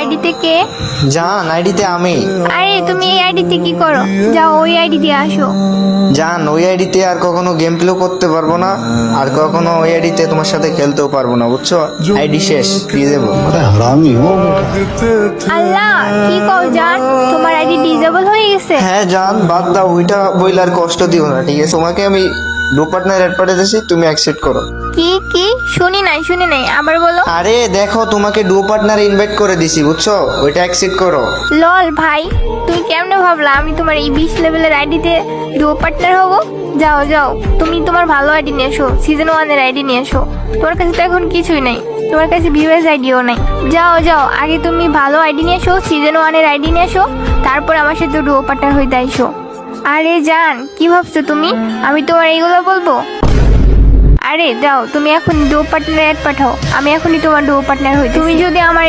আইডিতে কে? জান, আইডিতে আমি। আরে তুমি এই আইডিতে কি করো? যাও ওই আইডি দিয়ে আসো। জান, ওই আইডিতে আর কখনো গেম প্লে করতে পারবো না, আর কখনো ওই আইডিতে তোমার সাথে খেলতেও পারবো না, বুঝছো? আইডি শেষ, দিয়ে দেবো। আল্লাহ, কি কও জান, তোমার আইডি ডিজেবল হয়ে গেছে? হ্যাঁ জান, বাদ দাও ওইটা, বইলে আর কষ্ট দিও না, ঠিক আছে? তোমাকে আমি ডো পার্টনার অ্যাড পাঠাতেছি, তুমি অ্যাকসেপ্ট করো। কি কি? শুনি নাই, আবার বলো। আরে দেখো, তোমাকে ডো পার্টনার ইনভাইট করে দিছি, বুঝছো? ওইটা অ্যাকসেপ্ট করো। লল ভাই, তুমি কেমনে ভাবলা আমি তোমার এই 20 লেভেলের আইডিতে ডুও পার্টনার হবো? যাও যাও, তুমি তোমার ভালো আইডি নিয়ে এসো, সিজন 1 এর আইডি নিয়ে এসো। তোমার কাছে তো এখন কিছুই নাই, তোমার কাছে ভিউয়ার্স আইডিও নাই। যাও যাও, আগে তুমি ভালো আইডি নিয়ে এসো, সিজন 1 এর আইডি নিয়ে এসো, তারপর আমার সাথে ডুও পার্টনার হইতে আইসো। আরে জান, কি ভাবছো তুমি আমি তোমার এইগুলো বলবো? আরে যাও, তুমি এখন ডুও পার্টনার অ্যাড পাঠাও, আমি এখনই তোমার ডুও পার্টনার হই। তুমি যদি আমার